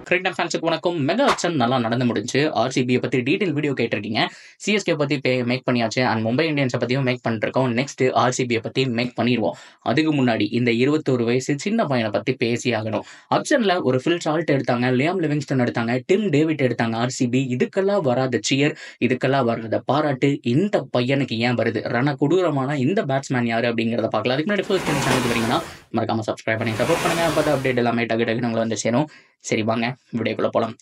Cricket ஃபேன்ஸுக்கு வணக்கம். Mega action நல்லா நடந்து முடிஞ்சு. ஆர்சிபியை பற்றி டீட்டெயில் வீடியோ கேட்டிருக்கீங்க. சிஎஸ்கே பற்றி மேக் பண்ணியாச்சு. அண்ட் மும்பை இந்தியன்ஸை பற்றியும் மேக் பண்ணிருக்கோம். நெக்ஸ்ட் ஆர்சிபியை பற்றி மேக் பண்ணிடுவோம். அதுக்கு முன்னாடி இந்த 21 வயசு சின்ன பையனை பற்றி பேசி ஆகணும். ஆக்ஷனில் ஒரு ஃபில் சால்ட் எடுத்தாங்க, லியாம் லிவிங்ஸ்டன் எடுத்தாங்க, டிம் டேவிட் எடுத்தாங்க. ஆர்சிபி இதுக்கெல்லாம் வராத சியர், இதுக்கெல்லாம் வராத பாராட்டு இந்த பையனுக்கு ஏன் வருது? கொடூரமான இந்த பேட்ஸ்மேன் யாரு அப்படிங்கிறத பார்க்கலாம். அதுக்கு முன்னாடி ஃபர்ஸ்ட் சேனலுக்கு வரீங்கன்னா மறக்காம சப்ஸ்கிரைப் பண்ணி சப்போர்ட் பண்ணுங்க. அப்போ அப்டேட் எல்லாமே டக்கு டக்குன்னு உங்களை வந்து சேரும். சரி வாங்க வீடியோக்குள்ள போலாம்.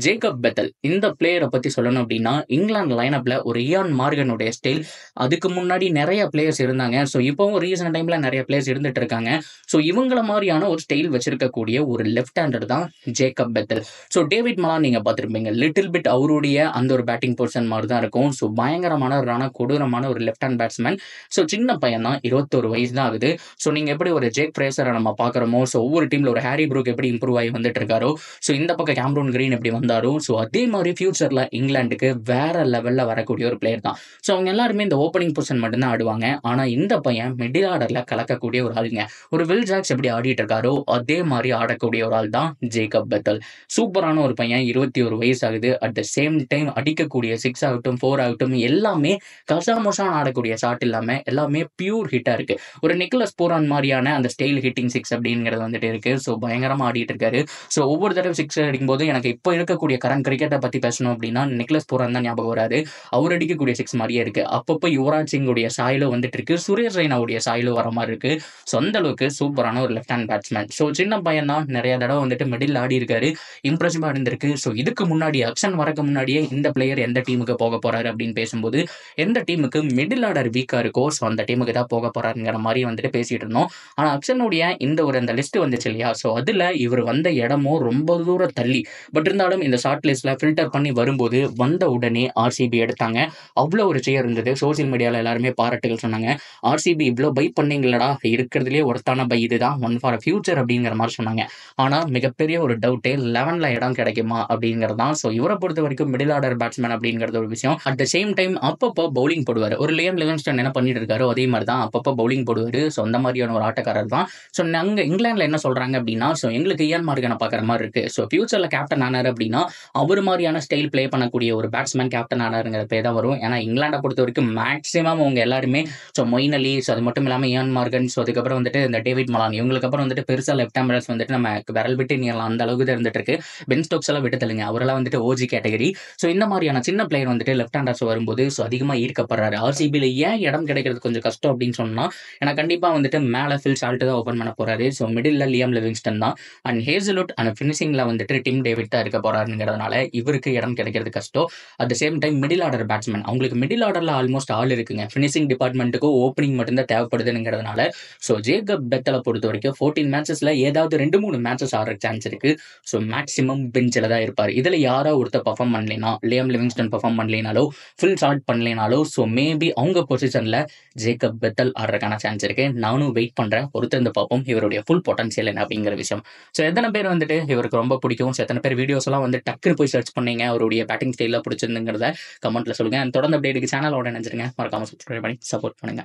ஜேக்கப் பெத்தல் இந்த பிளேயரை பற்றி சொல்லணும் அப்படின்னா, இங்கிலாந்து லைனப்பில் ஒரு இயான் மார்கனுடைய ஸ்டைல். அதுக்கு முன்னாடி நிறைய பிளேயர்ஸ் இருந்தாங்க. ஸோ இப்போவும் ரீசெண்ட் டைமில் நிறைய பிளேயர்ஸ் இருந்துட்டு இருக்காங்க. ஸோ இவங்கள மாதிரியான ஒரு ஸ்டைல் வச்சிருக்கக்கூடிய ஒரு லெஃப்ட் ஹேண்டர் தான் Jacob Bethel. So David Malan நீங்கள் பார்த்துருப்பீங்க, லிட்டில் பிட் அவருடைய அந்த ஒரு பேட்டிங் பொசிஷன் மாதிரி தான் இருக்கும். ஸோ பயங்கரமான கொடூரமான ஒரு லெஃப்ட் ஹேண்ட் பேட்ஸ்மேன். ஸோ சின்ன பையன் தான், 21 வயசு தான் ஆகுது. ஸோ நீங்கள் எப்படி ஒரு ஜேக் ஃப்ரேசரை நம்ம பார்க்குறோமோ, ஸோ ஒவ்வொரு டீமில் ஒரு ஹாரி ப்ரூக் எப்படி இம்ப்ரூவ் ஆகி வந்துட்டு இருக்காரோ, ஸோ இந்த பக்கம் கேம்ரூன் கிரீன் எப்படி வந்தாரோ, ஸோ அதே மாதிரி ஃபியூச்சரில் இங்கிலாந்துக்கு வேற லெவலில் வரக்கூடிய ஒரு பிளேயர் தான். ஸோ அவங்க எல்லாருமே இந்த ஓப்பனிங் பொசிஷன் மட்டும்தான் ஆடுவாங்க. ஆனால் இந்த பையன் மிடில் ஆர்டரில் கலக்கக்கூடிய ஒரு ஆளுங்க. ஒரு வில் ஜாக்ஸ் எப்படி ஆடிட்டு இருக்காரோ அதே மாதிரி ஆடக்கூடிய ஒரு ஆள் தான் ஜேக்கப் பெத்தல். சூப்பரான ஒரு பையன், 21 வயசு ஆகுது. அட் த சேம் டைம் அடிக்கக்கூடிய 6 ஆகட்டும் 4 ஆகட்டும் எல்லாமே கசாமோசான் ஆடக்கூடிய ஷாட் இல்லாமல் எல்லாமே பியூர் ஹிட்டாக இருக்கு. ஒரு நிக்கலஸ் பூரான் மாதிரியான அந்த ஸ்டைல் ஹிட்டிங் 6 அப்படிங்கிறது வந்துட்டு இருக்கு. ஸோ பயங்கரமாக ஆடிட்டு இருக்காரு. ஸோ ஒவ்வொரு தடவை 6 அடிக்கும்போது எனக்கு இப்போ இருக்கக்கூடிய கரண்ட் கிரிக்கெட்டை பற்றி பேசணும் அப்படின்னா நிக்கலஸ் பூரான் தான் ஞாபகம் வராது. அவர் அடிக்கக்கூடிய 6 மாதிரியே இருக்கு. அப்பப்போ யுவராஜ் சிங்குடைய சாயலும் வந்துட்டு இருக்கு, சுரேஷ் ரெய்னாவுடைய சாயலும் வர மாதிரி இருக்கு. ஸோ அந்த அளவுக்கு சூப்பரான ஒரு லெஃப்ட் ஹேண்ட் பேட்ஸ்மேன். ஸோ சின்ன பையன் தான், நிறைய தடவை வந்துட்டு மிடில் ஆடி இருக்காரு, இம்ப்ரெசிவாக இருந்திருக்கு. ஸோ இதுக்கு முன்னாடி ஆக்ஷன் வரக்கு முன்னாடியே இந்த பிளேயர் எந்த டீமுக்கு போக போறாரு அப்படின்னு பேசும்போது, எந்த டீமுக்கு மிடில் ஆர்டர் வீக்கா இருக்கோ ஸோ அந்த டீமுக்கு தான் போக போறாருங்கிற மாதிரி வந்துட்டு பேசிட்டு இருந்தோம். ஆனால் அக்ஷனுடைய இந்த ஒரு அந்த லிஸ்ட் வந்துச்சு இல்லையா, ஸோ அதில் இவர் வந்த இடமும் ரொம்ப தூரம் தள்ளி. பட் இருந்தாலும் இந்த ஷார்ட் லிஸ்ட்ல ஃபில்டர் பண்ணி வரும்போது வந்த உடனே ஆர்சிபி எடுத்தாங்க. அவ்வளோ ஒரு சேர் இருந்தது. சோசியல் மீடியாவில் எல்லாருமே பாராட்டுகள் சொன்னாங்க. ஆர்சிபி இவ்வளோ பை பண்ணீங்களடா, இருக்கிறதுலே ஒருத்தான பை இதுதான், ஒன் ஃபார் ஃபியூச்சர் அப்படிங்கிற மாதிரி சொன்னாங்க. ஆனால் மிகப்பெரிய ஒரு டவுட்டே 11ல் இடம் கிடைக்குமா அப்படிங்கிறது தான். ஸோ இவரை பொறுத்த வரைக்கும் மிடில் ஆர்டர் பேட்ஸ்மேன் அப்படிங்கிறது ஒரு விஷயம். அட் த சேம் டைம் அப்பப்போ பவுலிங் போடுவார். ஒரு லியாம் லிவிங்ஸ்டன் என்ன பண்ணிட்டு இருக்காரோ அதே மாதிரி தான் அப்பப்போ பவுலிங் போடுவார். ஸோ அந்த மாதிரியான ஒரு ஆட்டக்காரர் தான். ஸோ நாங்கள் இங்கிலாந்தில் என்ன சொல்கிறாங்க அப்படின்னா, ஸோ எங்களுக்கு இயான் மார்கனை பார்க்குற மாதிரி இருக்குது. ஸோ ஃபியூச்சரில் கேப்டன் ஆனார் அப்படின்னா அவர் மாதிரியான ஸ்டைல் பிளே பண்ணக்கூடிய ஒரு பேட்ஸ்மேன் கேப்டன் ஆனாருங்கிற பேர் தான் வரும். ஏன்னா இங்கிலாண்டை பொறுத்த வரைக்கும் மேக்ஸிமம் அவங்க எல்லாருமே ஸோ மொயின் அலி, ஸோ அது மட்டும் இல்லாமல் இயான் மார்கன், ஸோ அதுக்கப்புறம் வந்துட்டு இந்த டேவிட் மலான், இவங்களுக்கு அப்புறம் வந்துட்டு பெருசாக லெஃப்ட் ஹேண்டர்ஸ் வந்துட்டு நம்ம விரல் விட்டு நீளம் அந்த அளவுக்கு தான் இருந்துட்டு இருக்கு. பென் ஸ்டோக்ஸ் எல்லாம் விட்டு தள்ளுங்க, அவரெல்லாம் வந்துட்டு ஓஜி கேட்டகரி. ஸோ இந்த மாதிரியான சின்ன பிளேயர் வந்துட்டு லெஃப்ட் ஹேண்டர்ஸ் வரும்போது ஸோ அதிகமாக ஈர்க்கப்படுறாரு. ஆர்சிபியில் ஏன் இடம் கிடைக்கிறது கொஞ்சம் கஷ்டம் அப்படின்னு சொன்னால், ஏன்னா கண்டிப்பாக வந்துட்டு மேலே ஃபில் சால்ட் தான் ஓப்பன் பண்ண போறாரு. ஸோ மிடில் லியாம் லிவிங்ஸ்டன் தான், அண்ட் ஹேசலுட் அண்ட் ஃபினிஷிங்கில் வந்துட்டு டிம் டேவிட் தான் இருக்க போறாருங்கிறதுனால இவருக்கு இடம் கிடைக்கிறது கஷ்டம். At the same time middle order batsman, அவங்களுக்கு மிடில் ஆர்டரில் ஆல்மோஸ்ட் ஆள் இருக்குங்க. ஃபினிஷிங் டிபார்ட்மெண்ட்டுக்கு ஓப்பனிங் மட்டும்தான் தேவைப்படுதுங்கிறதுனால ஸோ ஜேக்கப் பெத்தலை பொறுத்த வரைக்கும் 14 மேட்சஸில் ஏதாவது 2-3 மேட்சஸ் ஆடுற சான்ஸ் இருக்கு. ஸோ மேக்ஸிமம் பெஞ்சில் தான் இருப்பார். இதில் யாரோ ஒருத்தர் பர்ஃபார்ம் பண்ணலைனா, லியாம் லிவிங்ஸ்டன் பர்ஃபார்ம் பண்ணலைனாலோ, ஃபில் ஷார்ட் பண்ணலைனாலோ ஸோ மேபி அவங்க பொசிஷனில் ஜேக்கப் பெத்தல் ஆடுறதுக்கான சான்ஸ் இருக்கு. நானும் வெயிட் பண்ணுறேன், பொறுத்திருந்து பார்ப்போம் இவருடைய ஃபுல் பொட்டன்ஷியல் என்ன அப்படிங்கிற விஷயம். ஸோ எத்தனை பேர் வந்துட்டு இவருக்கு ரொம்ப பிடிக்கும், ஸோ எத்தனை பேர் வீடியோஸ் எல்லாம் வந்து டக்குன்னு போய் சர்ச் பண்ணீங்க, அவருடைய பேட்டிங் ஸ்டைலில் பிடிச்சிருந்துங்கிறத கமெண்ட்ல சொல்லுங்க. தொடர்ந்து அப்டேட்டுக்கு சேனலோட நினைச்சிருங்க, மறக்காம சப்ஸ்கிரைப் பண்ணி சப்போர்ட் பண்ணுங்க.